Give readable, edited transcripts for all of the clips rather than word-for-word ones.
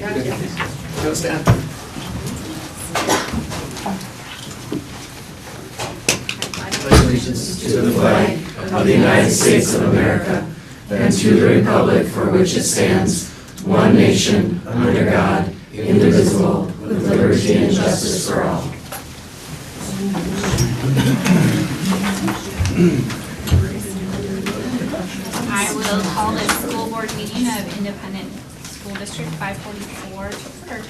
Go stand. Allegiance to the flag of the United States of America and to the republic for which it stands, one nation, under God, indivisible, with liberty and justice for all. I will call the school board meeting of Independent School District 544 to order. Clerk,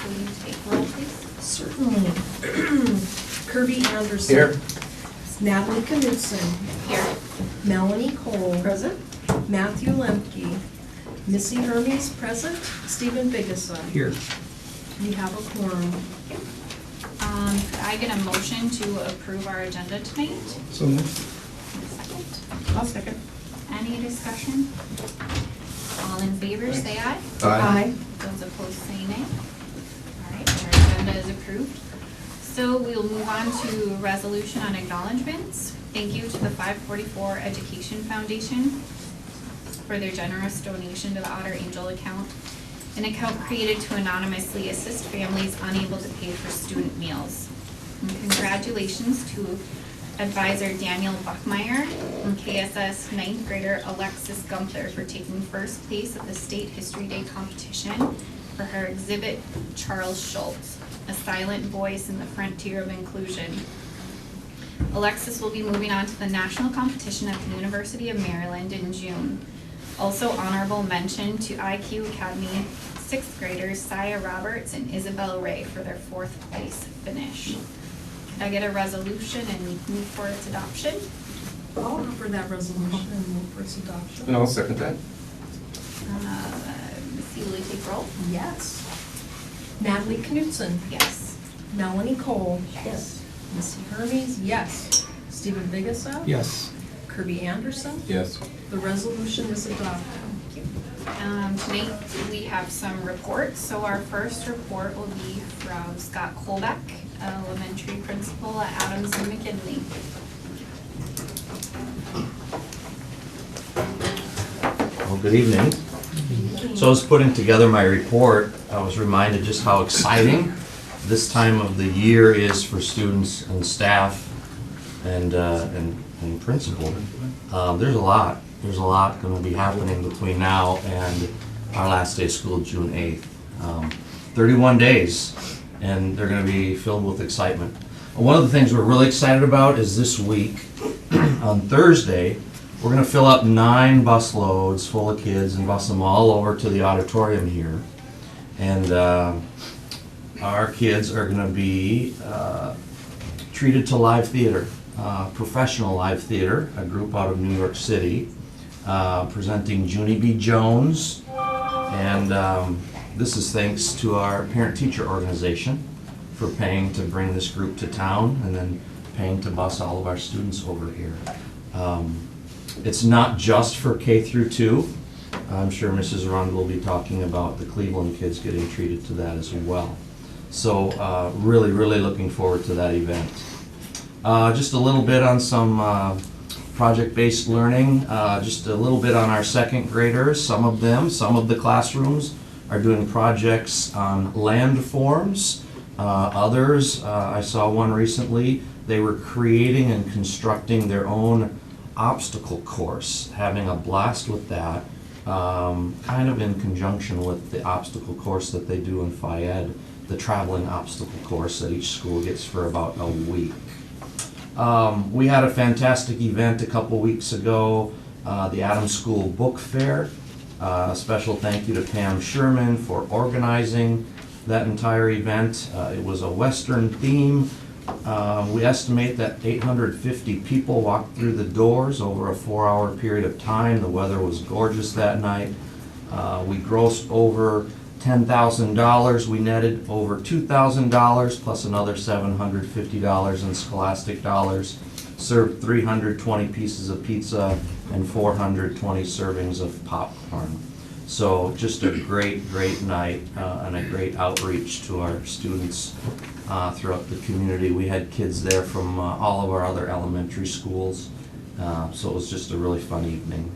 will you take roll, please? Certainly. Kirby Anderson. Here. Natalie Knudsen. Here. Melanie Cole. Present. Matthew Lemke. Missy Hermes present. Stephen Biggessa. Here. We have a quorum. Could I get a motion to approve our agenda tonight? So moved. Second. I'll second. Any discussion? All in favor, say aye. Aye. Those opposed, say nay. All right, our agenda is approved. So we'll move on to resolution on acknowledgements. Thank you to the 544 Education Foundation for their generous donation to the Otter Angel account, an account created to anonymously assist families unable to pay for student meals. And congratulations to Advisor Daniel Buckmeyer and KSS 9th grader Alexis Gunther for taking first place at the State History Day competition for her exhibit Charles Schultz, a silent voice in the frontier of inclusion. Alexis will be moving on to the national competition at the University of Maryland in June. Also honorable mention to IQ Academy 6th graders Saya Roberts and Isabel Ray for their 4th place finish. Could I get a resolution and move for its adoption? I'll offer that resolution and move for its adoption. And I'll second that. Missy, will you take roll? Yes. Natalie Knudsen. Yes. Melanie Cole. Yes. Missy Hermes, yes. Stephen Biggessa. Yes. Kirby Anderson. Yes. The resolution is adopted. Tonight we have some reports. So our first report will be from Scott Kolbeck, elementary principal at Adams and McKinley. Well, good evening. So I was putting together my report. I was reminded just how exciting this time of the year is for students and staff and principal. There's a lot. There's a lot going to be happening between now and our last day of school, June 8th. 31 days, and they're going to be filled with excitement. One of the things we're really excited about is this week, on Thursday, we're going to fill up 9 bus loads full of kids and bus them all over to the auditorium here. And our kids are going to be treated to live theater, professional live theater, a group out of New York City, presenting Junie B. Jones. And this is thanks to our parent-teacher organization for paying to bring this group to town and then paying to bus all of our students over here. It's not just for K through 2. I'm sure Mrs. Rund will be talking about the Cleveland kids getting treated to that as well. So really, really looking forward to that event. Just a little bit on some project-based learning, just a little bit on our 2nd graders. Some of the classrooms are doing projects on landforms. Others, I saw one recently, they were creating and constructing their own obstacle course, having a blast with that, kind of in conjunction with the obstacle course that they do in Phi-Ed, the traveling obstacle course that each school gets for about a week. We had a fantastic event a couple weeks ago, the Adams School Book Fair. A special thank you to Pam Sherman for organizing that entire event. It was a Western theme. We estimate that 850 people walked through the doors over a 4-hour period of time. The weather was gorgeous that night. We grossed over $10,000. We netted over $2,000 plus another $750 in scholastic dollars. Served 320 pieces of pizza and 420 servings of popcorn. So just a great night and a great outreach to our students throughout the community. We had kids there from all of our other elementary schools, so it was just a really fun evening.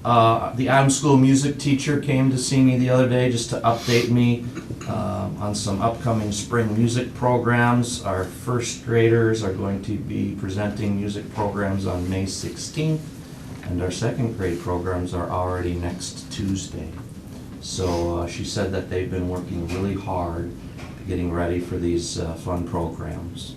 The Adams School music teacher came to see me the other day just to update me on some upcoming spring music programs. Our first graders are going to be presenting music programs on May 16th, and our second grade programs are already next Tuesday. So she said that they've been working really hard getting ready for these fun programs.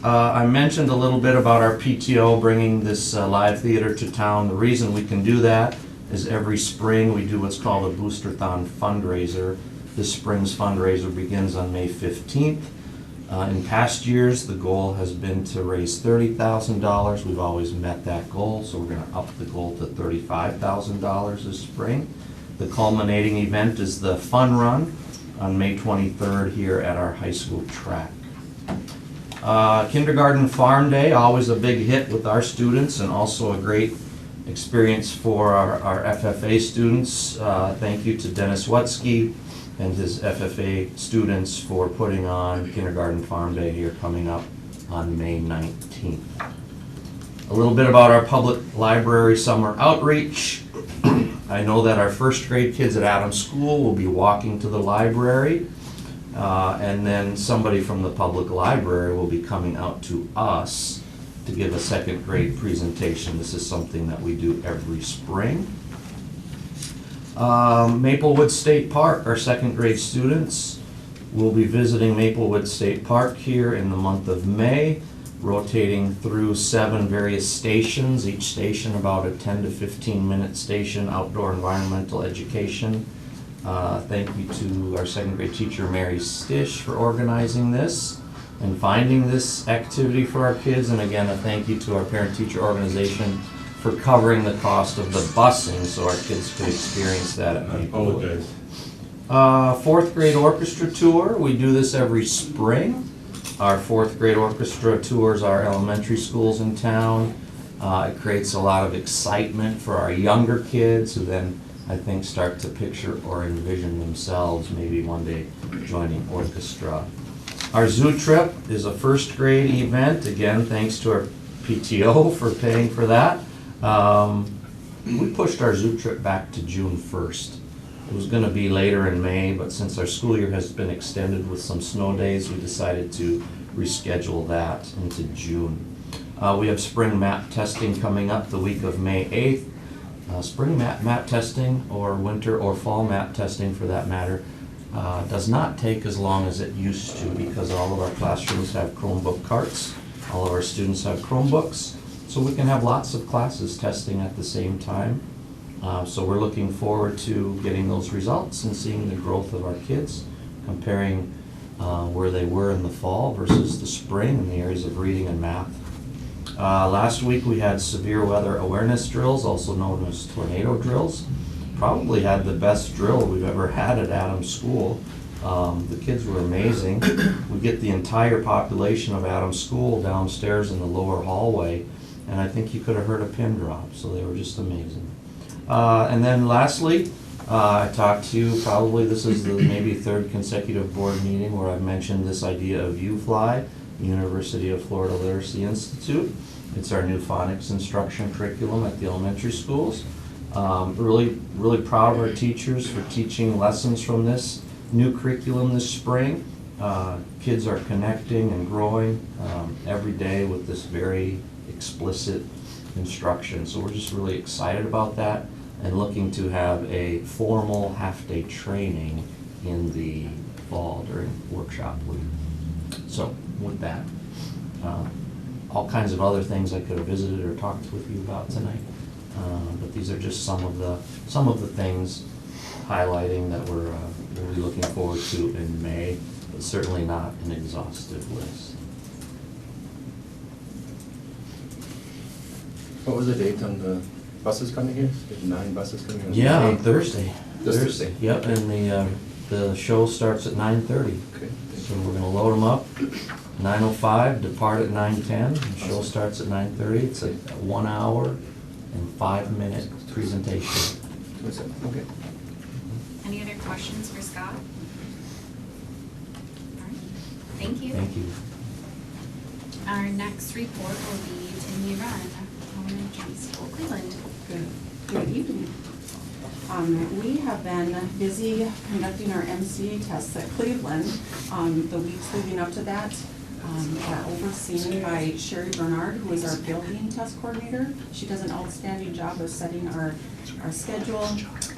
I mentioned a little bit about our PTO bringing this live theater to town. The reason we can do that is every spring we do what's called a Boosterthon fundraiser. This spring's fundraiser begins on May 15th. In past years, the goal has been to raise $30,000. We've always met that goal, so we're going to up the goal to $35,000 this spring. The culminating event is the Fun Run on May 23rd here at our high school track. Kindergarten Farm Day, always a big hit with our students and also a great experience for our FFA students. Thank you to Dennis Wutsky and his FFA students for putting on Kindergarten Farm Day here coming up on May 19th. A little bit about our public library summer outreach. I know that our first grade kids at Adams School will be walking to the library. And then somebody from the public library will be coming out to us to give a second grade presentation. This is something that we do every spring. Maplewood State Park, our second grade students will be visiting Maplewood State Park here in the month of May, rotating through 7 various stations, each station about a 10 to 15 minute station, outdoor environmental education. Thank you to our second grade teacher, Mary Stish, for organizing this and finding this activity for our kids. And again, a thank you to our parent-teacher organization for covering the cost of the busing so our kids could experience that at Maplewood. 4th grade orchestra tour. We do this every spring. Our 4th grade orchestra tours our elementary schools in town. It creates a lot of excitement for our younger kids who then I think start to picture or envision themselves maybe one day joining orchestra. Our zoo trip is a 1st grade event. Again, thanks to our PTO for paying for that. We pushed our zoo trip back to June 1st. It was going to be later in May, but since our school year has been extended with some snow days, we decided to reschedule that into June. We have spring map testing coming up the week of May 8th. Spring map testing, or winter or fall map testing for that matter, does not take as long as it used to because all of our classrooms have Chromebook carts. All of our students have Chromebooks, so we can have lots of classes testing at the same time. So we're looking forward to getting those results and seeing the growth of our kids, comparing where they were in the fall versus the spring in the areas of reading and math. Last week we had severe weather awareness drills, also known as tornado drills. Probably had the best drill we've ever had at Adams School. The kids were amazing. We get the entire population of Adams School downstairs in the lower hallway, and I think you could have heard a pin drop, so they were just amazing. And then lastly, I talked to you, probably this is the maybe 3rd consecutive board meeting where I've mentioned this idea of UFly, University of Florida Literacy Institute. It's our new phonics instruction curriculum at the elementary schools. Really proud of our teachers for teaching lessons from this new curriculum this spring. Kids are connecting and growing every day with this very explicit instruction. So we're just really excited about that and looking to have a formal half-day training in the fall during workshop week. So with that, all kinds of other things I could have visited or talked with you about tonight, but these are just some of the things highlighting that we're really looking forward to in May, but certainly not an exhaustive list. What was the date on the buses coming here? 9 buses coming here? Yeah, on Thursday. This Thursday? Yep, and the show starts at 9:30. Okay. So we're gonna load them up, 9:05, depart at 9:10, the show starts at 9:30. It's a 1 hour and 5 minute presentation. Okay. Any other questions for Scott? All right, thank you. Thank you. Our next report will be Timmy Run, Elementary School, Cleveland. Good evening. We have been busy conducting our MCA tests at Cleveland. The weeks leading up to that are overseen by Sherry Bernard, who is our building test coordinator. She does an outstanding job of setting our schedule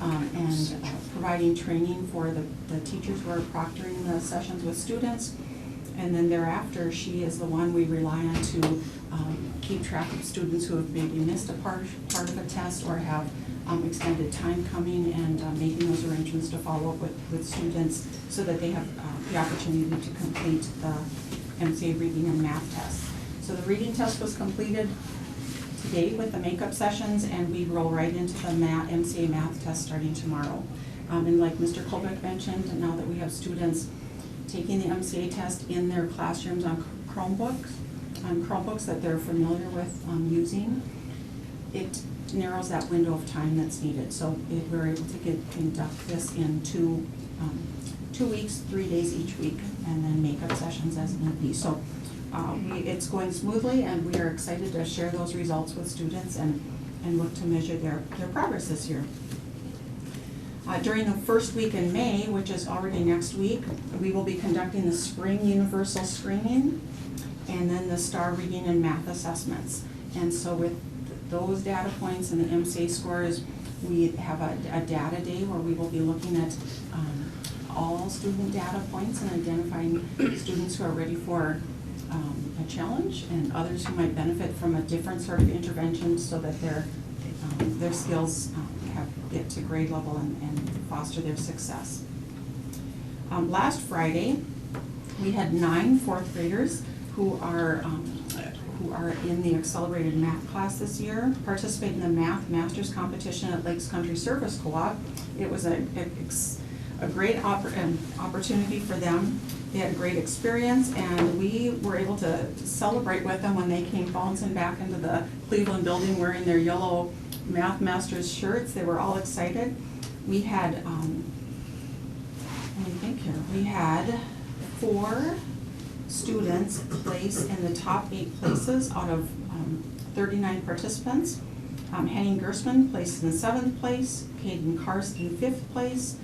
and providing training for the teachers who are proctoring the sessions with students. And then thereafter, she is the one we rely on to keep track of students who have maybe missed a part of a test or have extended time coming and making those arrangements to follow up with students so that they have the opportunity to complete the MCA reading and math tests. So the reading test was completed today with the makeup sessions, and we roll right into the MCA math test starting tomorrow. And like Mr. Colbeck mentioned, now that we have students taking the MCA test in their classrooms on Chromebooks that they're familiar with using, it narrows that window of time that's needed. So we're able to conduct this in 2 weeks, 3 days each week, and then makeup sessions as need be. So it's going smoothly, and we are excited to share those results with students and look to measure their progress this year. During the first week in May, which is already next week, we will be conducting the spring universal screening and then the STAR reading and math assessments. And so with those data points and the MCA scores, we have a data day where we will be looking at all student data points and identifying students who are ready for a challenge and others who might benefit from a different sort of intervention so that their skills get to grade level and foster their success. Last Friday, we had 9 fourth graders who are in the accelerated math class this year participate in the Math Masters competition at Lakes Country Service Co-op. It was a great opportunity for them. They had a great experience, and we were able to celebrate with them when they came bouncing back into the Cleveland building wearing their yellow Math Masters shirts. They were all excited. We had, let me think here, we had 4 students place in the top 8 places out of 39 participants. Henning Gersman placed in 7th place, Caden Karst in 5th place,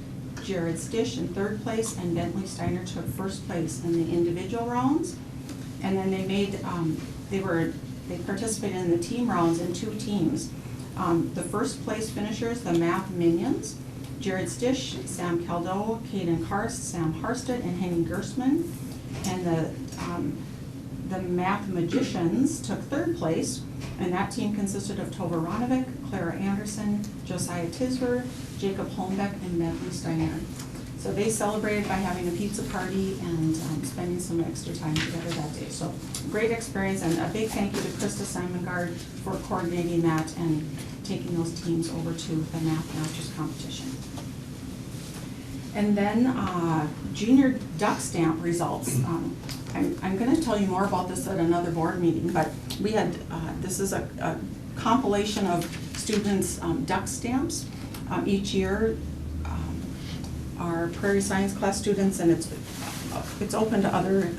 Jared Stish in 3rd place, and Bentley Steiner took 1st place in the individual rounds. And then they made, they participated in the team rounds in 2 teams. The 1st place finishers, the Math Minions, Jared Stish, Sam Caldo, Caden Karst, Sam Harsted, and Henning Gersman. And the Math Magicians took 3rd place, and that team consisted of Tova Ronovic, Clara Anderson, Josiah Tisver, Jacob Holmbeck, and Bentley Steiner. So they celebrated by having a pizza party and spending some extra time together that day. So great experience, and a big thank you to Krista Simongard for coordinating that and taking those teams over to the Math Masters competition. And then junior duck stamp results. I'm going to tell you more about this at another board meeting, but we had, this is a compilation of students' duck stamps. Each year, our Prairie Science class students, and it's open to other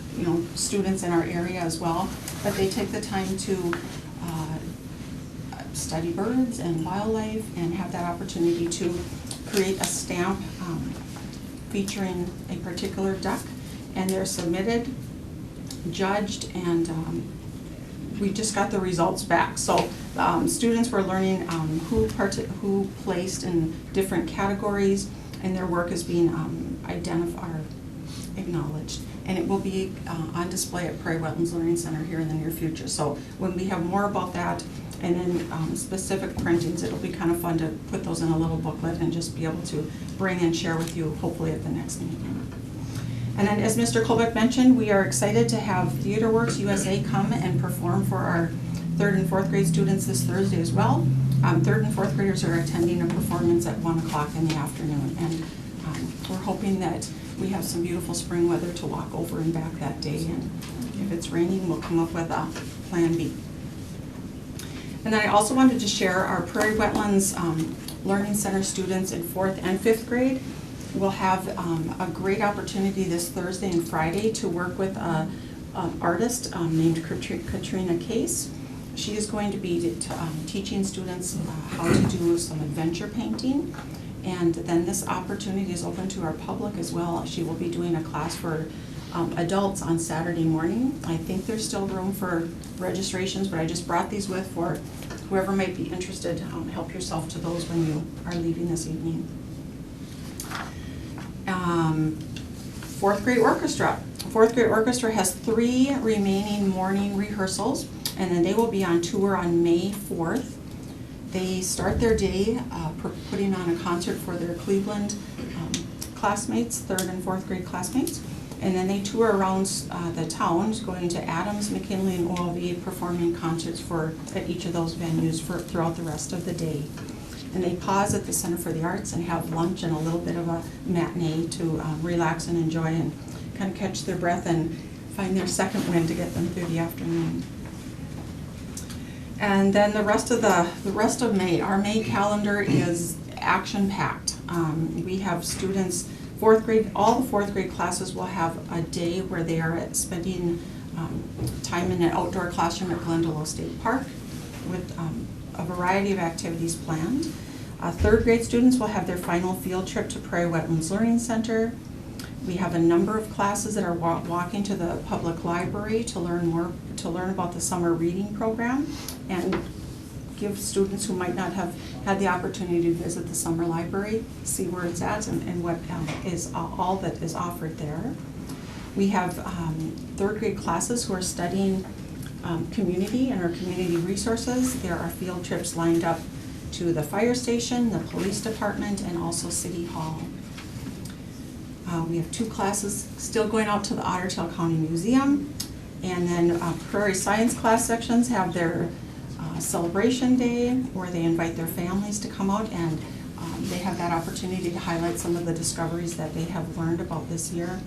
students in our area as well, but they take the time to study birds and wildlife and have that opportunity to create a stamp featuring a particular duck, and they're submitted, judged, and we just got the results back. So students were learning who placed in different categories, and their work is being acknowledged. And it will be on display at Prairie Wetlands Learning Center here in the near future. So when we have more about that, and then specific printings, it'll be kind of fun to put those in a little booklet and just be able to bring and share with you, hopefully at the next meeting. And then, as Mr. Colbeck mentioned, we are excited to have TheaterWorks USA come and perform for our 3rd and 4th grade students this Thursday as well. 3rd and 4th graders are attending a performance at 1 o'clock in the afternoon, and we're hoping that we have some beautiful spring weather to walk over and back that day, and if it's raining, we'll come up with a plan B. And then I also wanted to share our Prairie Wetlands Learning Center students in 4th and 5th grade will have a great opportunity this Thursday and Friday to work with an artist named Katrina Case. She is going to be teaching students how to do some adventure painting. And then this opportunity is open to our public as well. She will be doing a class for adults on Saturday morning. I think there's still room for registrations, but I just brought these with for whoever might be interested. Help yourself to those when you are leaving this evening. Fourth grade orchestra. Fourth grade orchestra has 3 remaining morning rehearsals, and then they will be on tour on May 4th. They start their day putting on a concert for their Cleveland classmates, 3rd and 4th grade classmates. And then they tour around the towns, going to Adams, McKinley, and OLV, performing concerts at each of those venues throughout the rest of the day. And they pause at the Center for the Arts and have lunch and a little bit of a matinee to relax and enjoy and kind of catch their breath and find their second wind to get them through the afternoon. And then the rest of May, our May calendar is action-packed. We have students, all the 4th grade classes will have a day where they are spending time in an outdoor classroom at Glendalough State Park with a variety of activities planned. 3rd grade students will have their final field trip to Prairie Wetlands Learning Center. We have a number of classes that are walking to the public library to learn about the summer reading program and give students who might not have had the opportunity to visit the summer library, see where it's at and what is all that is offered there. We have 3rd grade classes who are studying community and our community resources. There are field trips lined up to the fire station, the police department, and also City Hall. We have 2 classes still going out to the Otter Tail County Museum. And then Prairie Science class sections have their celebration day where they invite their families to come out, and they have that opportunity to highlight some of the discoveries that they have learned about this year.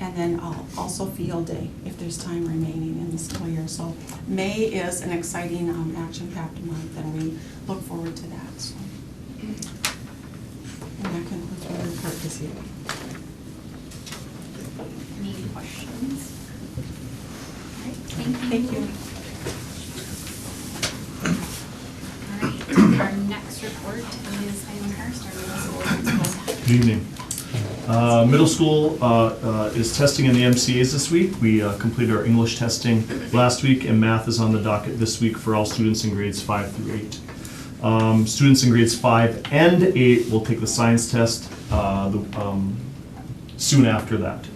And then also field day if there's time remaining in the school year. So May is an exciting action-packed month, and we look forward to that. So. And that concludes my report this evening. Any questions? All right, thank you. Thank you. All right, our next report is Highland Hurst, our middle school principal. Good evening. Middle school is testing in the MCAs this week. We completed our English testing last week, and math is on the docket this week for all students in grades 5 through 8. Students in grades 5 and 8 will take the science test soon after that.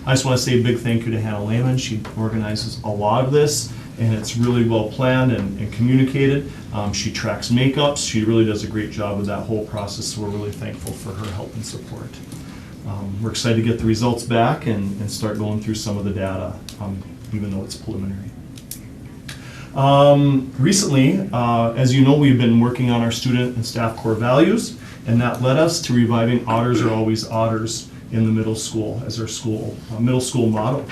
I just want to say a big thank you to Hannah Lehman. She organizes a lot of this, and it's really well planned and communicated. She tracks makeups. She really does a great job of that whole process, so we're really thankful for her help and support. We're excited to get the results back and start going through some of the data, even though it's preliminary. Recently, as you know, we've been working on our student and staff core values, and that led us to reviving Otters Are Always Otters in the middle school as our middle school motto.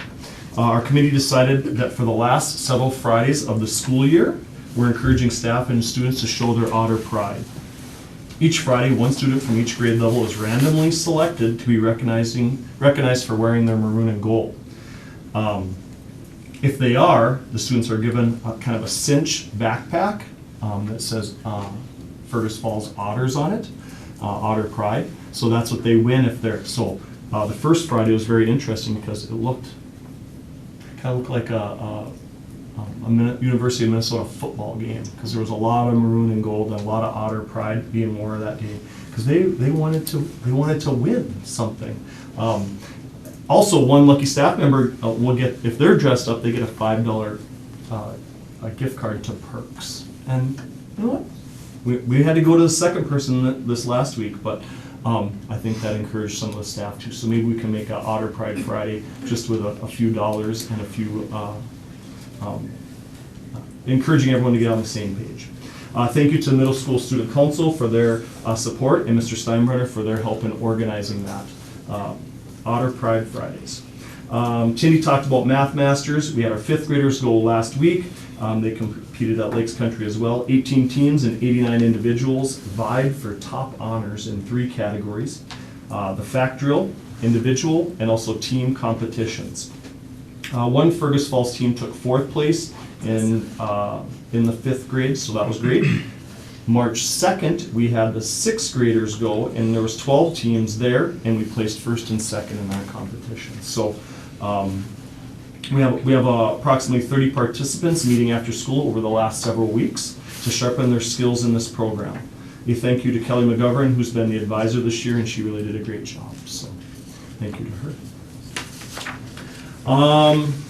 Our committee decided that for the last several Fridays of the school year, we're encouraging staff and students to show their Otter pride. Each Friday, one student from each grade level is randomly selected to be recognized for wearing their maroon and gold. If they are, the students are given kind of a cinch backpack that says Fergus Falls Otters on it, Otter Pride. So that's what they win if they're, so the first Friday was very interesting because it kind of looked like a University of Minnesota football game, because there was a lot of maroon and gold and a lot of Otter Pride being worn that day because they wanted to win something. Also, one lucky staff member will get, if they're dressed up, they get a $5 a gift card to Perks. And you know what? We had to go to the second person this last week, but I think that encouraged some of the staff too. So maybe we can make an Otter Pride Friday just with a few dollars and a few encouraging everyone to get on the same page. Thank you to the Middle School Student Council for their support, and Mr. Steinbrenner for their help in organizing that. Otter Pride Fridays. Cindy talked about Math Masters. We had our 5th graders go last week. They competed at Lakes Country as well. 18 teams and 89 individuals vied for top honors in 3 categories. The fact drill, individual, and also team competitions. One Fergus Falls team took 4th place in the 5th grade, so that was great. March 2nd, we had the 6th graders go, and there was 12 teams there, and we placed first and second in our competition. So we have approximately 30 participants meeting after school over the last several weeks to sharpen their skills in this program. A thank you to Kelly McGovern, who's been the advisor this year, and she really did a great job. So thank you to her.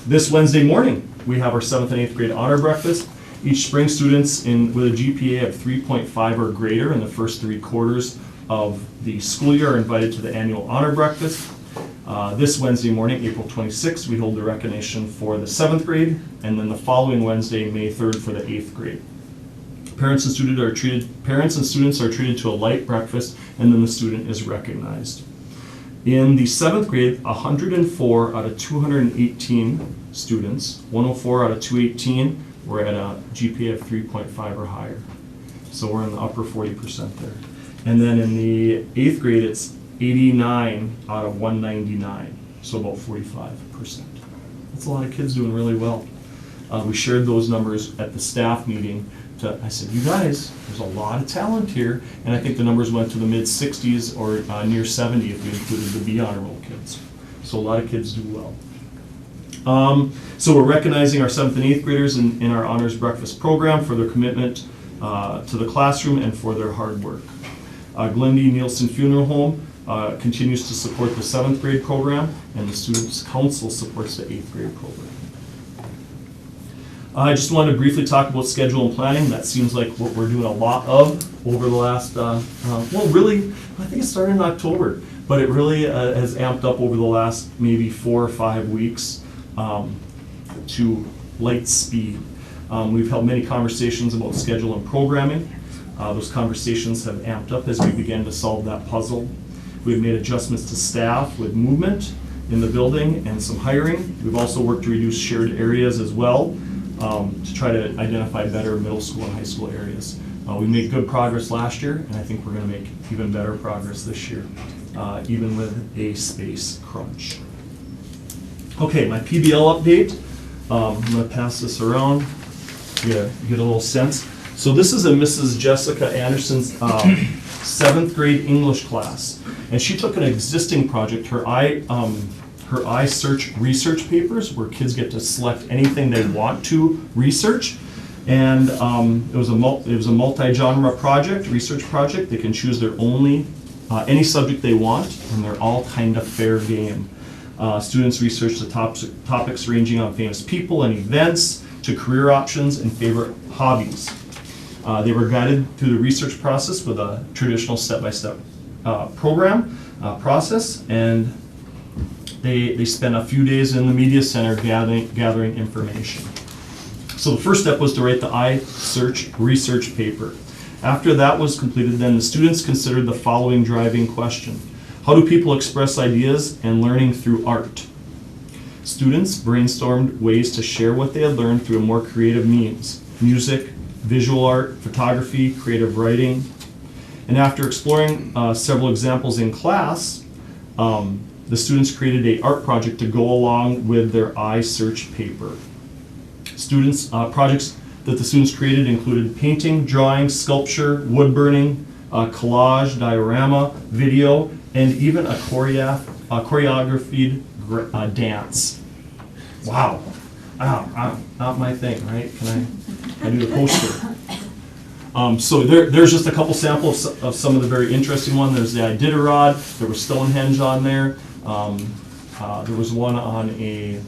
This Wednesday morning, we have our 7th and 8th grade honor breakfast. Each spring, students with a GPA of 3.5 or greater in the first 3 quarters of the school year are invited to the annual honor breakfast. This Wednesday morning, April 26th, we hold the recognition for the 7th grade, and then the following Wednesday, May 3rd, for the 8th grade. Parents and students are treated to a light breakfast, and then the student is recognized. In the 7th grade, 104 out of 218 students, 104 out of 218, were at a GPA of 3.5 or higher. So we're in the upper 40% there. And then in the 8th grade, it's 89 out of 199, so about 45%. That's a lot of kids doing really well. We shared those numbers at the staff meeting. I said, you guys, there's a lot of talent here, and I think the numbers went to the mid-60s or near 70 if you included the B honor roll kids. So a lot of kids do well. So we're recognizing our 7th and 8th graders in our honors breakfast program for their commitment to the classroom and for their hard work. Glendy Nielsen Funeral Home continues to support the 7th grade program, and the Students' Council supports the 8th grade program. I just wanted to briefly talk about schedule and planning. That seems like what we're doing a lot of over the last, really, I think it started in October, but it really has amped up over the last maybe 4 or 5 weeks to light speed. We've held many conversations about schedule and programming. Those conversations have amped up as we began to solve that puzzle. We've made adjustments to staff with movement in the building and some hiring. We've also worked to reduce shared areas as well, to try to identify better middle school and high school areas. We made good progress last year, and I think we're going to make even better progress this year, even with a space crunch. Okay, my PBL update. I'm going to pass this around. Get a little sense. So this is a Mrs. Jessica Anderson's 7th grade English class, and she took an existing project, her iSearch research papers, where kids get to select anything they want to research, and it was a multi-genre project, research project. They can choose their any subject they want, and they're all kind of fair game. Students researched the topics ranging on famous people and events to career options and favorite hobbies. They were guided through the research process with a traditional step-by-step program process, and they spent a few days in the media center gathering information. So the first step was to write the iSearch research paper. After that was completed, then the students considered the following driving question: how do people express ideas and learning through art? Students brainstormed ways to share what they had learned through a more creative means: music, visual art, photography, creative writing. And after exploring several examples in class, the students created an art project to go along with their iSearch paper. Projects that the students created included painting, drawing, sculpture, wood burning, collage, diorama, video, and even a choreographed dance. Wow. Not my thing, right? Can I do the poster? So there's just a couple samples of some of the very interesting ones. There's the Iditarod, there was Stonehenge on there. There was one on a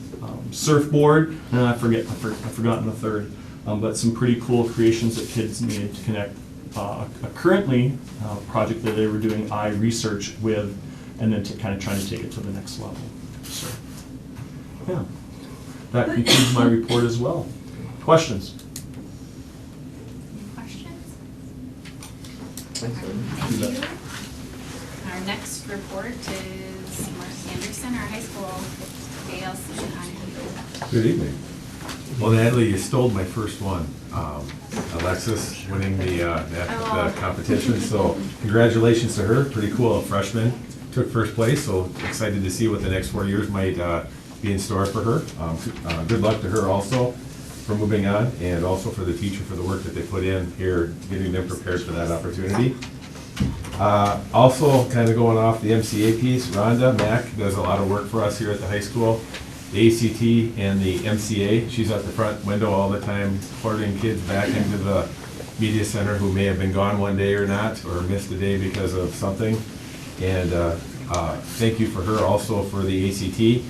surfboard, and I've forgotten the third. But some pretty cool creations that kids made to connect a currently project that they were doing iResearch with, and then to kind of trying to take it to the next level. So, yeah, that concludes my report as well. Questions? Questions? Thanks, Thank you. Our next report is Mark Anderson, our high school ALC honor. Good evening. Well, Natalie, you stole my first one. Alexis winning the competition, so congratulations to her. Pretty cool. A freshman took first place, so excited to see what the next 4 years might be in store for her. Good luck to her also. for moving on, and also for the teacher for the work that they put in here, getting them prepared for that opportunity. Also, kind of going off the MCA piece, Rhonda Mack does a lot of work for us here at the high school. The ACT and the MCA, she's at the front window all the time, porting kids back into the media center who may have been gone one day or not, or missed a day because of something. And thank you for her also for the ACT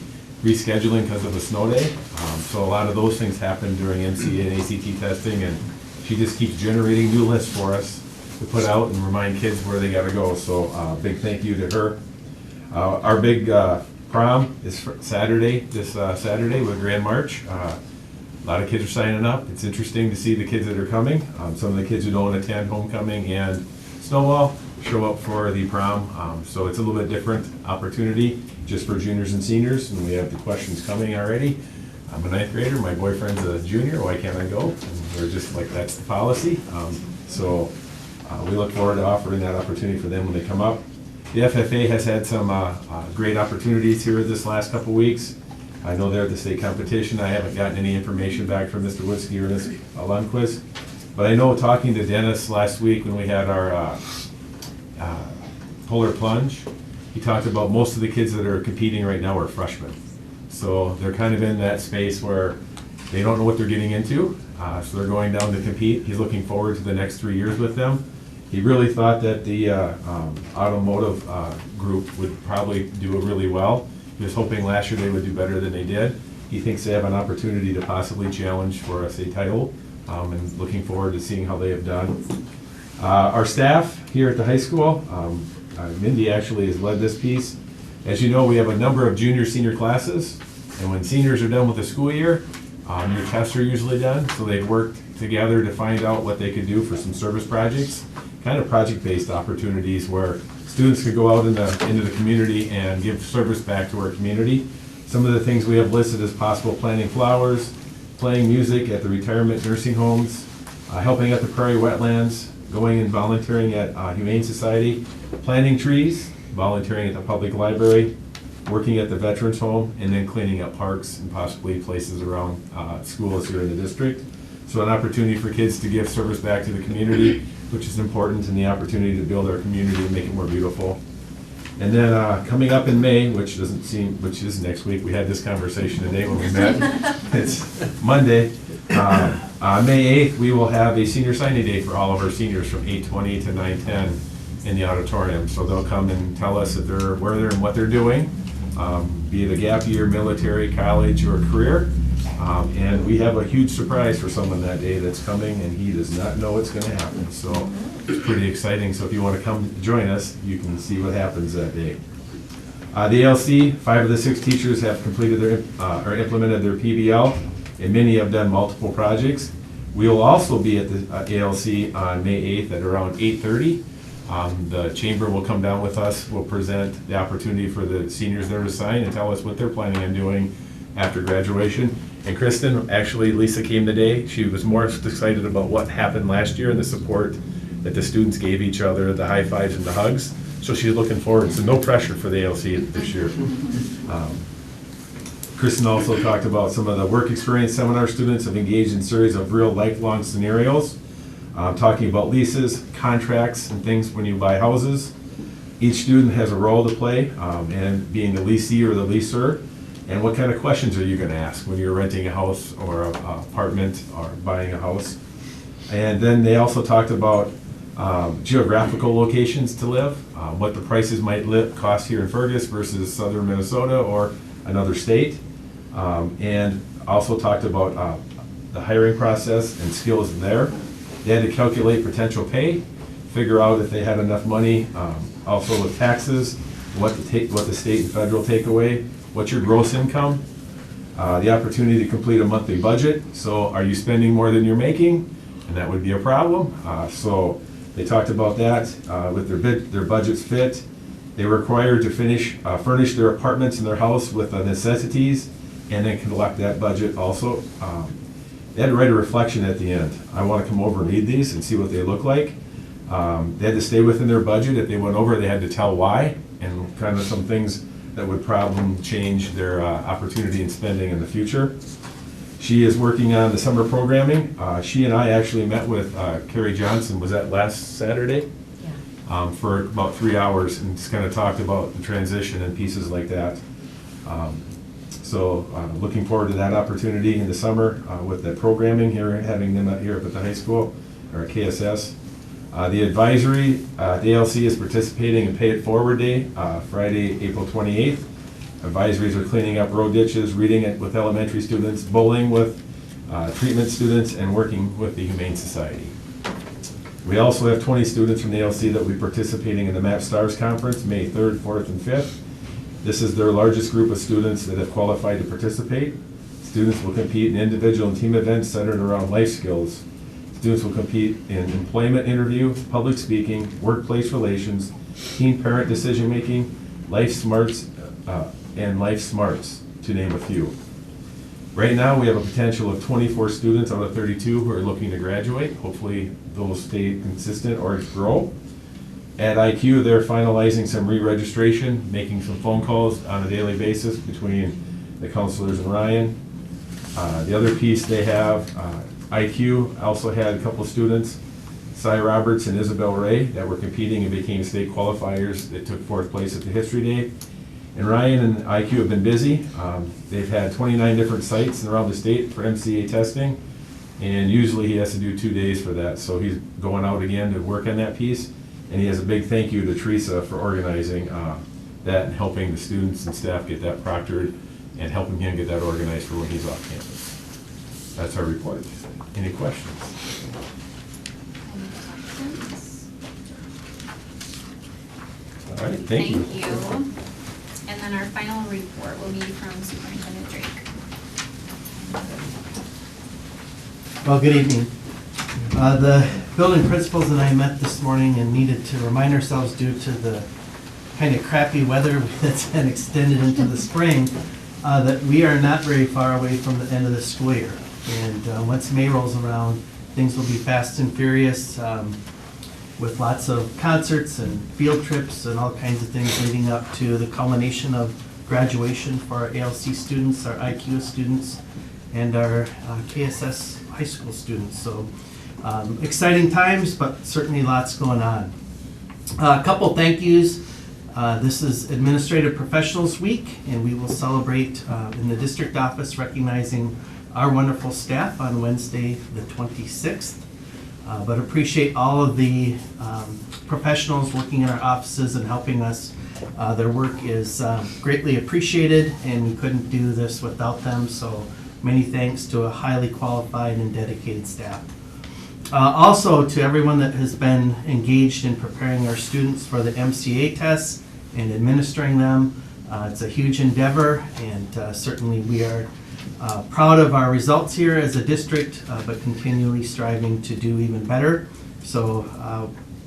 rescheduling because of a snow day. So a lot of those things happen during MCA and ACT testing, and she just keeps generating new lists for us to put out and remind kids where they gotta go. So big thank you to her. Our big prom is Saturday, this Saturday with Grand March. A lot of kids are signing up. It's interesting to see the kids that are coming. Some of the kids who don't attend homecoming and snowball show up for the prom. So it's a little bit different opportunity just for juniors and seniors, and we have the questions coming already. I'm a 9th grader, my boyfriend's a junior, why can't I go? And we're just like, that's the policy. So we look forward to offering that opportunity for them when they come up. The FFA has had some great opportunities here this last couple weeks. I know they're at the state competition. I haven't gotten any information back from Mr. Woodsky or Ms. Lundquist. But I know talking to Dennis last week when we had our polar plunge, he talked about most of the kids that are competing right now are freshmen. So they're kind of in that space where they don't know what they're getting into. So they're going down to compete. He's looking forward to the next 3 years with them. He really thought that the automotive group would probably do really well. He was hoping last year they would do better than they did. He thinks they have an opportunity to possibly challenge for a state title, and looking forward to seeing how they have done. Our staff here at the high school, Mindy actually has led this piece. As you know, we have a number of junior, senior classes, and when seniors are done with the school year, your tests are usually done, so they've worked together to find out what they could do for some service projects, kind of project-based opportunities where students could go out into the community and give service back to our community. Some of the things we have listed as possible: planting flowers, playing music at the retirement nursing homes, helping at the prairie wetlands, going and volunteering at Humane Society, planting trees, volunteering at the public library, working at the veterans home, and then cleaning up parks and possibly places around schools here in the district. So an opportunity for kids to give service back to the community, which is important, and the opportunity to build our community and make it more beautiful. And then coming up in May, which is next week, we had this conversation today when we met. It's Monday. May 8th, we will have a senior signing day for all of our seniors from 8:20 to 9:10 in the auditorium. So they'll come and tell us if where they're and what they're doing, be it a gap year, military, college, or career. And we have a huge surprise for someone that day that's coming, and he does not know what's going to happen. So it's pretty exciting. So if you want to come join us, you can see what happens that day. The ALC, 5 of the 6 teachers have completed or implemented their PBL, and many have done multiple projects. We will also be at the ALC on May 8th at around 8:30. The chamber will come down with us. We'll present the opportunity for the seniors there to sign and tell us what they're planning on doing after graduation. And Kristen, actually, Lisa came today. She was more excited about what happened last year and the support that the students gave each other, the high fives and the hugs. So she's looking forward. So no pressure for the ALC this year. Kristen also talked about some of the work experience seminar students have engaged in a series of real lifelong scenarios, talking about leases, contracts, and things when you buy houses. Each student has a role to play, and being the leasee or the leaser. And what kind of questions are you going to ask when you're renting a house or an apartment or buying a house? And then they also talked about geographical locations to live, what the prices might cost here in Fergus versus southern Minnesota or another state. And also talked about the hiring process and skills there. They had to calculate potential pay, figure out if they had enough money, also with taxes, what the state and federal take away. What's your gross income? The opportunity to complete a monthly budget. So are you spending more than you're making? And that would be a problem. So they talked about that with their budgets fit. They were required to furnish their apartments and their house with the necessities and then collect that budget also. They had to write a reflection at the end. I want to come over and read these and see what they look like. They had to stay within their budget. If they went over, they had to tell why and kind of some things that would change their opportunity in spending in the future. She is working on the summer programming. She and I actually met with Carrie Johnson, was that last Saturday? For about 3 hours and just kind of talked about the transition and pieces like that. So looking forward to that opportunity in the summer with that programming here, having them here up at the high school or at KSS. The advisory, the ALC is participating in Pay It Forward Day, Friday, April 28th. Advisories are cleaning up road ditches, reading it with elementary students, bowling with treatment students, and working with the Humane Society. We also have 20 students from the ALC that will be participating in the MAP Stars Conference, May 3rd, 4th, and 5th. This is their largest group of students that have qualified to participate. Students will compete in individual and team events centered around life skills. Students will compete in employment interview, public speaking, workplace relations, teen-parent decision-making, life smarts, and life smarts, to name a few. Right now, we have a potential of 24 students out of 32 who are looking to graduate. Hopefully, those stay consistent or grow. At IQ, they're finalizing some re-registration, making some phone calls on a daily basis between the counselors and Ryan. The other piece they have, IQ also had a couple of students, Cy Roberts and Isabel Ray, that were competing and became state qualifiers that took 4th place at the History Day. And Ryan and IQ have been busy. They've had 29 different sites around the state for MCA testing, and usually he has to do 2 days for that, so he's going out again to work on that piece. And he has a big thank you to Teresa for organizing that and helping the students and staff get that proctored and helping him get that organized for when he's off campus. That's our report. Any questions? Any questions? All right, thank you. Thank you. And then our final report will be from Superintendent Drake. Well, good evening. The building principals and I met this morning and needed to remind ourselves, due to the kind of crappy weather that's been extended into the spring, that we are not very far away from the end of the school year. And once May rolls around, things will be fast and furious, with lots of concerts and field trips and all kinds of things leading up to the culmination of graduation for our ALC students, our IQ students, and our KSS high school students. So exciting times, but certainly lots going on. A couple thank yous. This is Administrative Professionals Week, and we will celebrate in the district office recognizing our wonderful staff on Wednesday, the 26th. But appreciate all of the professionals working in our offices and helping us. Their work is greatly appreciated, and we couldn't do this without them, so many thanks to a highly qualified and dedicated staff. Also, to everyone that has been engaged in preparing our students for the MCA tests and administering them. It's a huge endeavor, and certainly we are proud of our results here as a district, but continually striving to do even better. So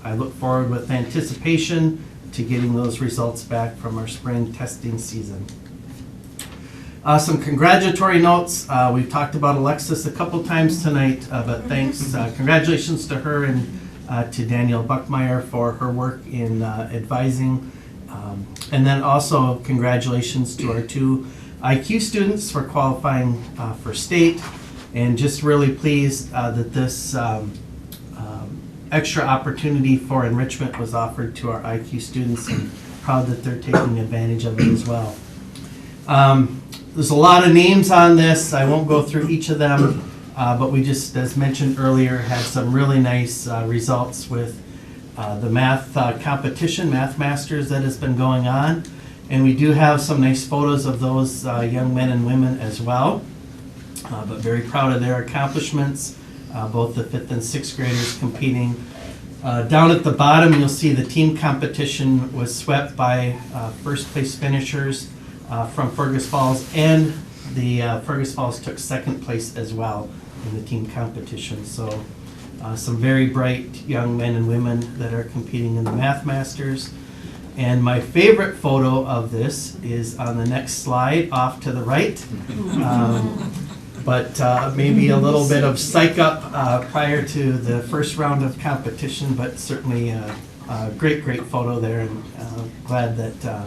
I look forward with anticipation to getting those results back from our spring testing season. Some congratulatory notes. We've talked about Alexis a couple times tonight, but thanks. Congratulations to her and to Danielle Buckmeyer for her work in advising. And then also congratulations to our 2 IQ students for qualifying for state, and just really pleased that this extra opportunity for enrichment was offered to our IQ students, and proud that they're taking advantage of it as well. There's a lot of names on this. I won't go through each of them, but we just, as mentioned earlier, had some really nice results with the math competition, Math Masters, that has been going on. And we do have some nice photos of those young men and women as well. But very proud of their accomplishments, both the 5th and 6th graders competing. Down at the bottom, you'll see the team competition was swept by first place finishers from Fergus Falls, and the Fergus Falls took 2nd place as well in the team competition. So some very bright young men and women that are competing in the Math Masters. And my favorite photo of this is on the next slide off to the right. But maybe a little bit of psych up prior to the first round of competition, but certainly a great photo there, and glad that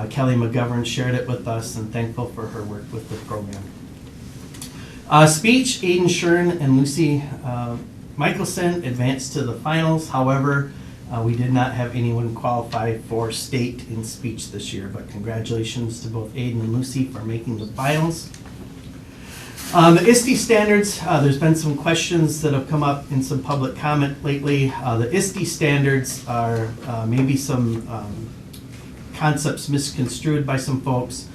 Kelly McGovern shared it with us, and thankful for her work with the program. Speech, Aiden Shern and Lucy Michelson advanced to the finals. However, we did not have anyone qualify for state in speech this year, but congratulations to both Aiden and Lucy for making the finals. The ISTE standards, there's been some questions that have come up in some public comment lately. The ISTE standards are maybe some concepts misconstrued by some folks.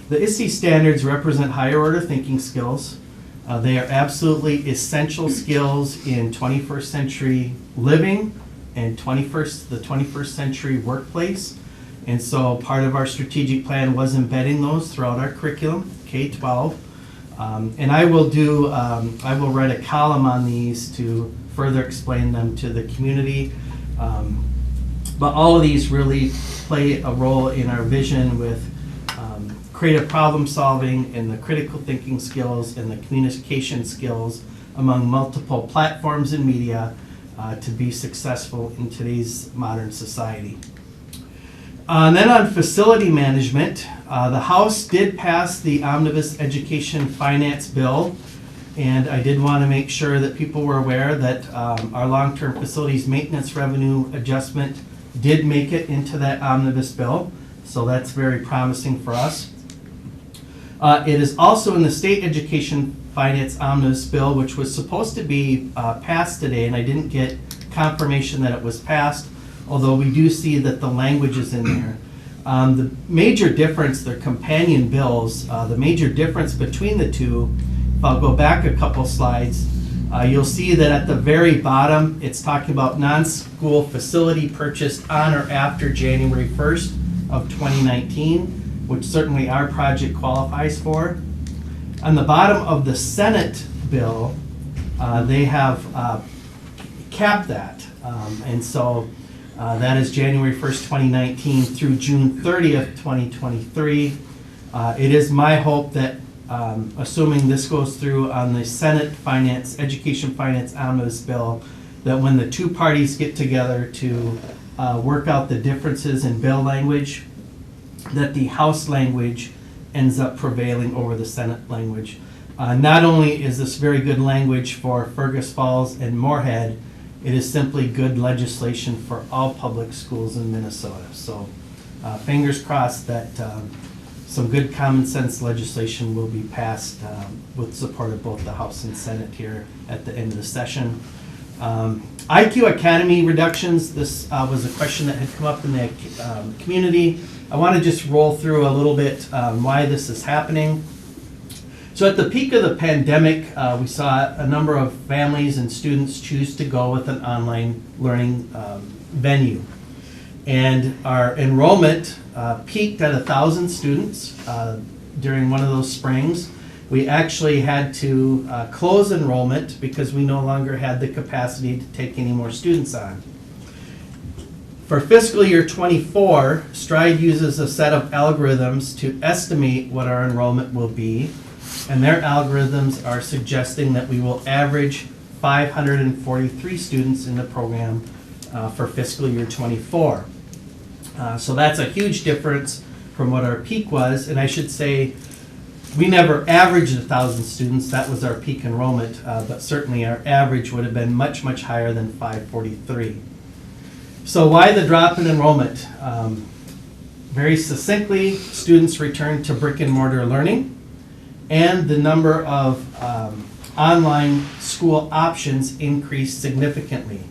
The ISTE standards represent higher order thinking skills. They are absolutely essential skills in 21st century living and the 21st century workplace. And so part of our strategic plan was embedding those throughout our curriculum, K-12. And I will write a column on these to further explain them to the community. But all of these really play a role in our vision with creative problem solving and the critical thinking skills and the communication skills among multiple platforms and media to be successful in today's modern society. And then on facility management, the House did pass the Omnibus Education Finance Bill, and I did want to make sure that people were aware that our long-term facilities maintenance revenue adjustment did make it into that omnibus bill, so that's very promising for us. It is also in the State Education Finance Omnibus Bill, which was supposed to be passed today, and I didn't get confirmation that it was passed, although we do see that the language is in there. The major difference, they're companion bills, the major difference between the two, if I'll go back a couple slides, you'll see that at the very bottom, it's talking about non-school facility purchased on or after January 1st of 2019. Which certainly our project qualifies for. On the bottom of the Senate bill, they have capped that. And so that is January 1st, 2019 through June 30th, 2023. It is my hope that, assuming this goes through on the Senate Education Finance Omnibus Bill, that when the two parties get together to work out the differences in bill language, that the House language ends up prevailing over the Senate language. Not only is this very good language for Fergus Falls and Moorhead, it is simply good legislation for all public schools in Minnesota. So fingers crossed that some good common sense legislation will be passed with support of both the House and Senate here at the end of the session. IQ Academy reductions, this was a question that had come up in the community. I want to just roll through a little bit why this is happening. So at the peak of the pandemic, we saw a number of families and students choose to go with an online learning venue. And our enrollment peaked at 1,000 students during one of those springs. We actually had to close enrollment because we no longer had the capacity to take any more students on. For fiscal year 24, Stride uses a set of algorithms to estimate what our enrollment will be, and their algorithms are suggesting that we will average 543 students in the program for fiscal year 24. So that's a huge difference from what our peak was, and I should say we never averaged 1,000 students. That was our peak enrollment, but certainly our average would have been much, much higher than 543. So why the drop in enrollment? Very succinctly, students returned to brick and mortar learning, and the number of online school options increased significantly.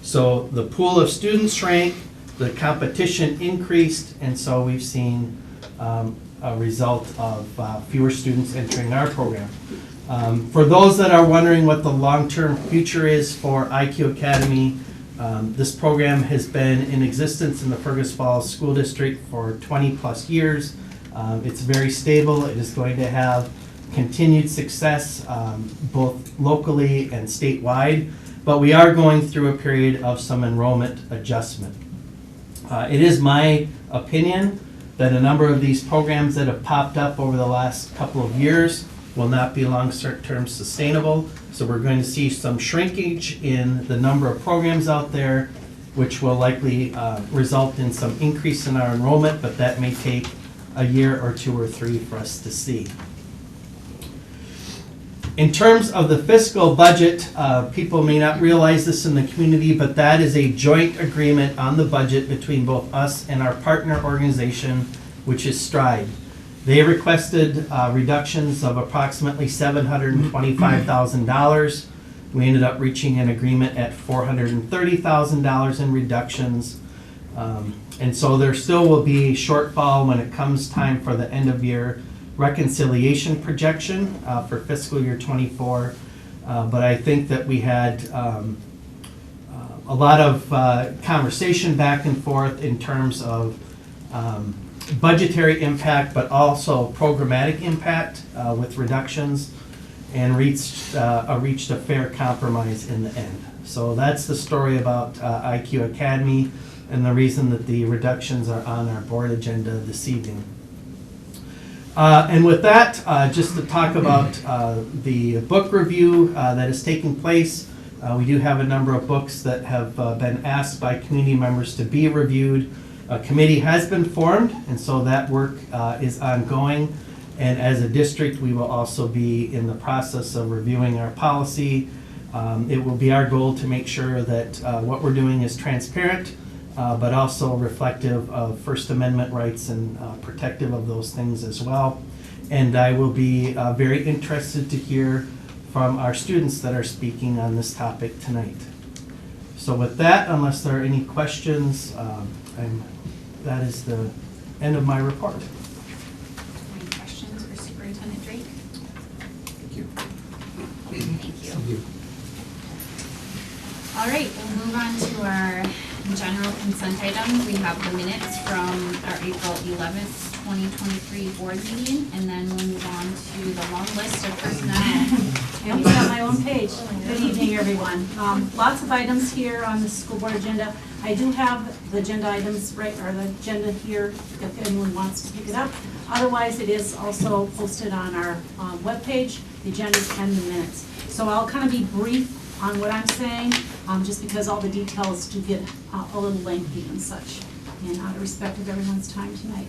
So the pool of students shrank, the competition increased, and so we've seen a result of fewer students entering our program. For those that are wondering what the long-term future is for IQ Academy, this program has been in existence in the Fergus Falls School District for 20 plus years. It's very stable. It is going to have continued success both locally and statewide, but we are going through a period of some enrollment adjustment. It is my opinion that a number of these programs that have popped up over the last couple of years will not be long-term sustainable. So we're going to see some shrinkage in the number of programs out there, which will likely result in some increase in our enrollment, but that may take a year or two or three for us to see. In terms of the fiscal budget, people may not realize this in the community, but that is a joint agreement on the budget between both us and our partner organization, which is Stride. They requested reductions of approximately $725,000. We ended up reaching an agreement at $430,000 in reductions. And so there still will be a shortfall when it comes time for the end of year reconciliation projection for fiscal year '24. But I think that we had a lot of conversation back and forth in terms of budgetary impact, but also programmatic impact with reductions, and reached a fair compromise in the end. So that's the story about IQ Academy and the reason that the reductions are on our board agenda this evening. And with that, just to talk about the book review that is taking place, we do have a number of books that have been asked by community members to be reviewed. A committee has been formed, and so that work is ongoing. And as a district, we will also be in the process of reviewing our policy. It will be our goal to make sure that what we're doing is transparent, but also reflective of First Amendment rights and protective of those things as well. And I will be very interested to hear from our students that are speaking on this topic tonight. So with that, unless there are any questions, that is the end of my report. Any questions for Superintendent Drake? Thank you. Thank you. All right, we'll move on to our general consent items. We have the minutes from our April 11th, 2023 board meeting, and then we'll move on to the long list of personnel. I almost got my own page. Good evening, everyone. Lots of items here on the school board agenda. I do have the agenda items right, or the agenda here if anyone wants to pick it up. Otherwise, it is also posted on our webpage, the agendas and the minutes. So I'll kind of be brief on what I'm saying, just because all the details do get a little lengthy and such, and out of respect of everyone's time tonight.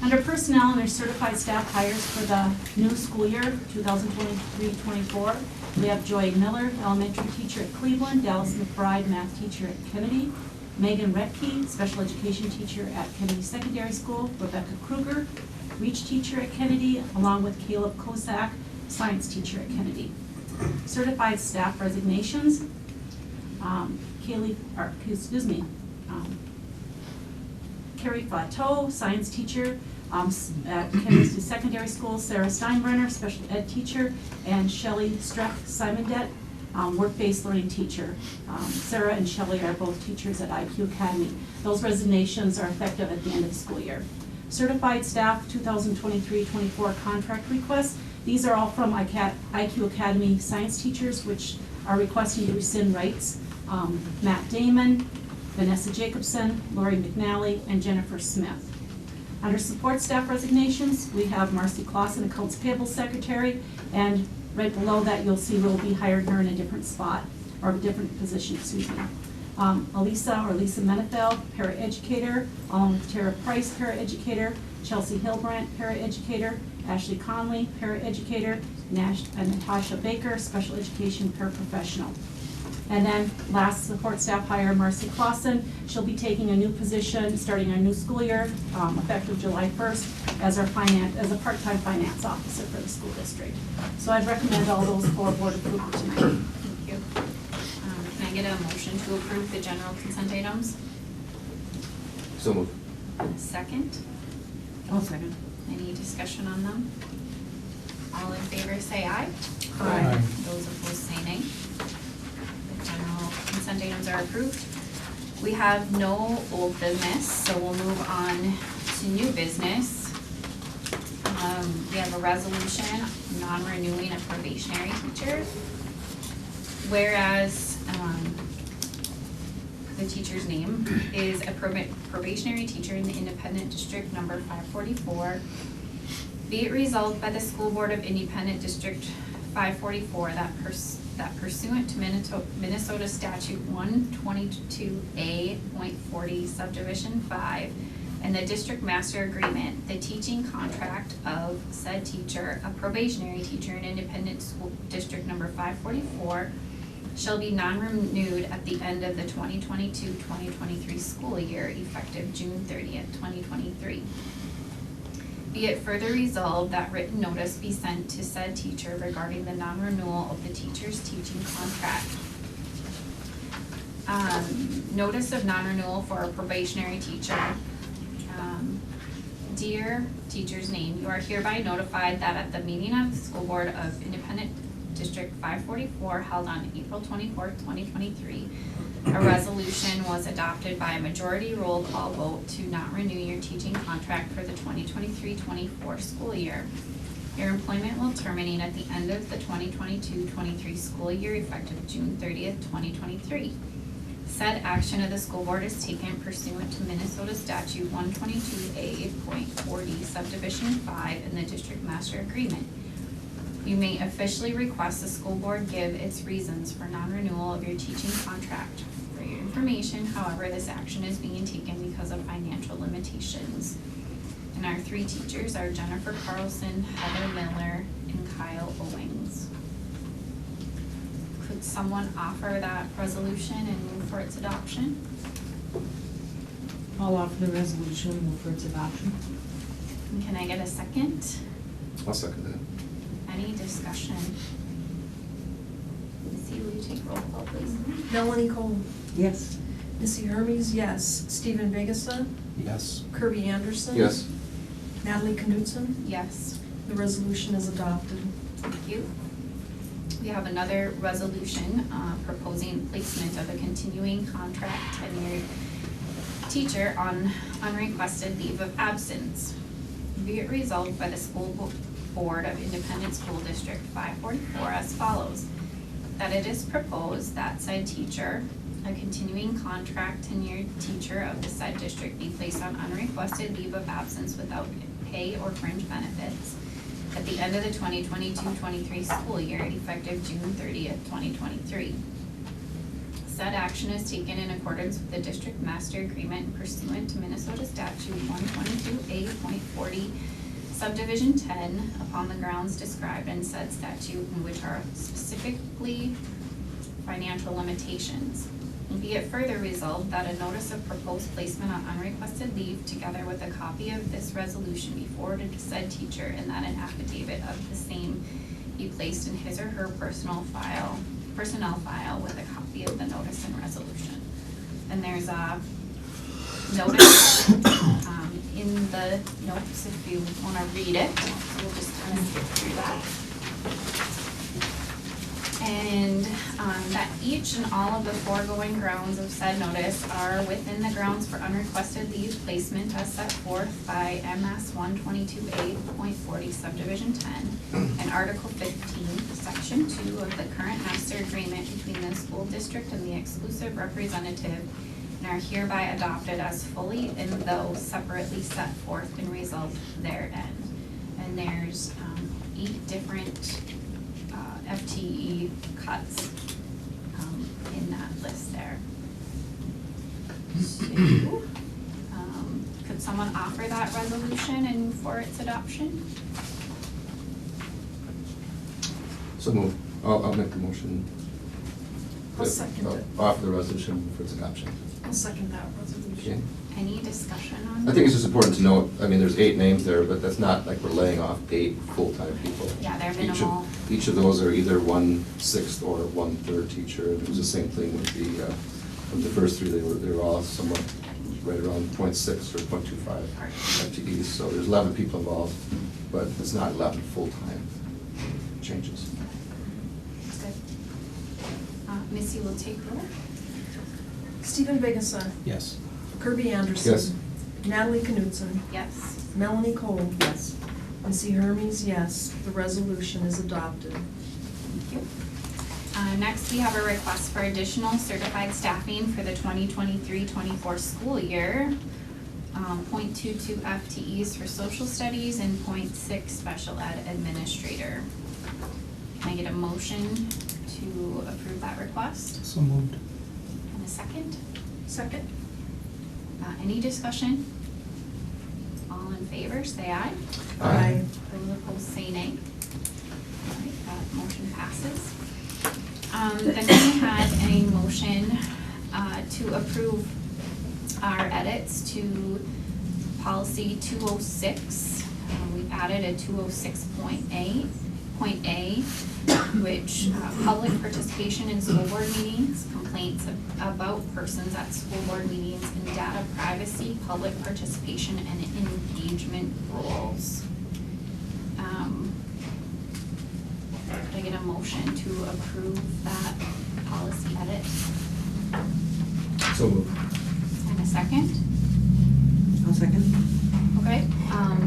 Under personnel and their certified staff hires for the new school year, 2023-24, we have Joy Miller, elementary teacher at Cleveland, Dallas McBride, math teacher at Kennedy, Megan Retke, special education teacher at Kennedy Secondary School, Rebecca Kruger, Reach teacher at Kennedy, along with Caleb Kosak, science teacher at Kennedy. Certified staff resignations, Carrie Flateau, science teacher at Kennedy Secondary School, Sarah Steinbrenner, special ed teacher, and Shelley Streck Simondet, work-based learning teacher. Sarah and Shelley are both teachers at IQ Academy. Those resignations are effective at the end of the school year. Certified staff 2023-24 contract requests. These are all from IQ Academy science teachers, which are requesting to rescind rights. Matt Damon, Vanessa Jacobson, Lori McNally, and Jennifer Smith. Under support staff resignations, we have Marcy Clausen, accounts payable secretary, and right below that you'll see we'll be hiring her in a different spot, or a different position, excuse me. Lisa Menefeld, paraeducator, along with Tara Price, paraeducator, Chelsea Hilbrandt, paraeducator, Ashley Conley, paraeducator, and Natasha Baker, special education paraprofessional. And then last support staff hire, Marcy Clausen. She'll be taking a new position starting our new school year, effective July 1st, as a part-time finance officer for the school district. So I'd recommend all those for board approval tonight. Thank you. Can I get a motion to approve the general consent items? So moved. Second? I'll second. Any discussion on them? All in favor say aye. Aye. Those opposed say nay. The general consent items are approved. We have no old business, so we'll move on to new business. We have a resolution non-renewing a probationary teacher. Whereas the teacher's name is a probationary teacher in the Independent District number 544. Be it resolved by the School Board of Independent District 544 that pursuant to Minnesota Statute 122A.40 Subdivision 5, and the district master agreement, the teaching contract of said teacher, a probationary teacher in Independent School District number 544, shall be non-renewed at the end of the 2022-2023 school year, effective June 30th, 2023. Be it further resolved that written notice be sent to said teacher regarding the non-renewal of the teacher's teaching contract. Notice of non-renewal for a probationary teacher. Dear teacher's name, you are hereby notified that at the meeting of the School Board of Independent District 544 held on April 24th, 2023, a resolution was adopted by a majority roll call vote to not renew your teaching contract for the 2023-24 school year. Your employment will terminate at the end of the 2022-23 school year, effective June 30th, 2023. Said action of the school board is taken pursuant to Minnesota Statute 122A.40 subdivision 5 in the district master agreement. You may officially request the school board give its reasons for non-renewal of your teaching contract. For your information, however, this action is being taken because of financial limitations. And our three teachers are Jennifer Carlson, Heather Miller, and Kyle Owings. Could someone offer that resolution and move for its adoption? I'll offer the resolution, move for its adoption. And can I get a second? I'll second that. Any discussion? Missy, will you take roll call, please? Melanie Cole. Yes. Missy Hermes, yes. Stephen Vigasa. Yes. Kirby Anderson. Yes. Natalie Knudsen. Yes. The resolution is adopted. Thank you. We have another resolution proposing placement of a continuing contract tenured teacher on unrequested leave of absence. Be it resolved by the School Board of Independent School District 544 as follows. That it is proposed that said teacher, a continuing contract tenured teacher of the said district, be placed on unrequested leave of absence without pay or fringe benefits at the end of the 2022-23 school year, effective June 30th, 2023. Said action is taken in accordance with the district master agreement pursuant to Minnesota Statute 122A.40 subdivision 10 upon the grounds described in said statute, in which are specifically financial limitations. And be it further resolved that a notice of proposed placement on unrequested leave, together with a copy of this resolution, be forwarded to said teacher, and that an affidavit of the same be placed in his or her personnel file with a copy of the notice and resolution. And there's a notice in the notes if you want to read it. We'll just kind of skip through that. And that each and all of the foregoing grounds of said notice are within the grounds for unrequested leave placement as set forth by MS 122A.40 subdivision 10 and Article 15, Section 2 of the current master agreement between the school district and the exclusive representative, and are hereby adopted as fully and though separately set forth and resolved therein. And there's 8 different FTE cuts in that list there. So, could someone offer that resolution and move for its adoption? So move. I'll make the motion. I'll second it. Offer the resolution for its adoption. I'll second that Okay. resolution. Any discussion on I that? think it's just important to note, I mean, there's 8 names there, but that's not like we're laying off 8 full-time people. Yeah, they're Each of- minimal. Each of those are either 1/6 or 1/3 teacher. It was the same thing with the first 3, they were all somewhat right around 0.6 or 0.25 FTEs. So there's 11 people involved, but it's not 11 full-time changes. That's good. Missy will take roll. Stephen Vigasa. Yes. Kirby Anderson. Yes. Natalie Knudsen. Yes. Melanie Cole. Yes. Missy Hermes, yes. The resolution is adopted. Thank you. Next, we have a request for additional certified staffing for the 2023-24 school year. 0.22 FTEs for social studies and 0.6 special ed administrator. Can I get a motion to approve that request? So moved. And a second? Second? Any discussion? All in favor, say aye. Aye. Those opposed, say nay. All right, that motion passes. Then we had a motion to approve our edits to policy 206. We've added a 206.A, point A, which public participation in school board meetings, complaints about persons at school board meetings, and data privacy, public participation, and engagement rules. Could I get a motion to approve that policy edit? So moved. And a second? I'll second. Okay,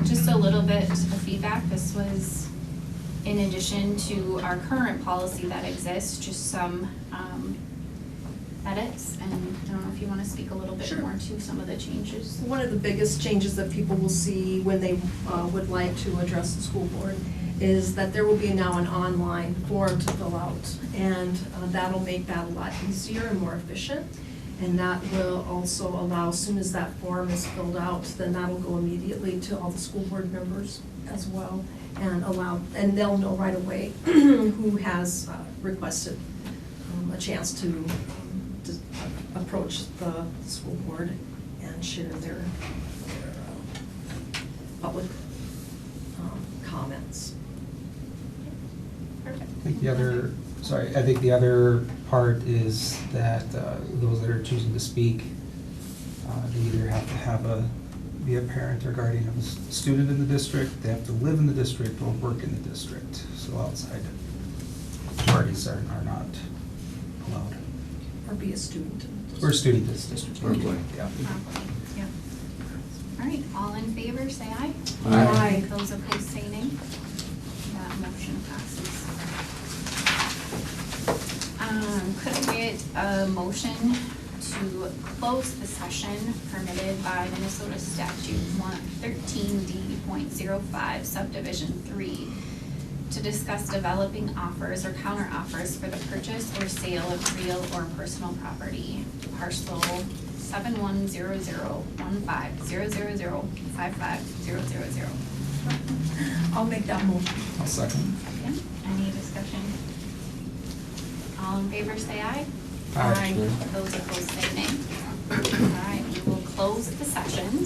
just a little bit of feedback. This was in addition to our current policy that exists, just some edits. And I don't know if you want to speak a little bit Sure. more to some of the changes. One of the biggest changes that people will see when they would like to address the school board is that there will be now an online form to fill out. And that'll make that a lot easier and more efficient. And that will also allow, as soon as that form is filled out, then that'll go immediately to all the school board members as well. And they'll know right away who has requested a chance to approach the school board and share their public comments. Perfect. I think the other part is that those that are choosing to speak, they either have to be a parent or guardian of a student in the district, they have to live in the district or work in the district. So outside parties are not allowed. Or be a student. Or a student in this district. Or employee. Yeah. Properly, yep. All right, all in favor, say aye. Aye. Those opposed, say nay. That motion passes. Could I get a motion to close the session permitted by Minnesota Statute 13D.05 subdivision 3 to discuss developing offers or counter offers for the purchase or sale of real or personal property, parcel 71001500005500. I'll make that motion. I'll second. Okay, any discussion? All in favor, say aye. Aye. Those opposed, say nay. All right, we will close the sessions.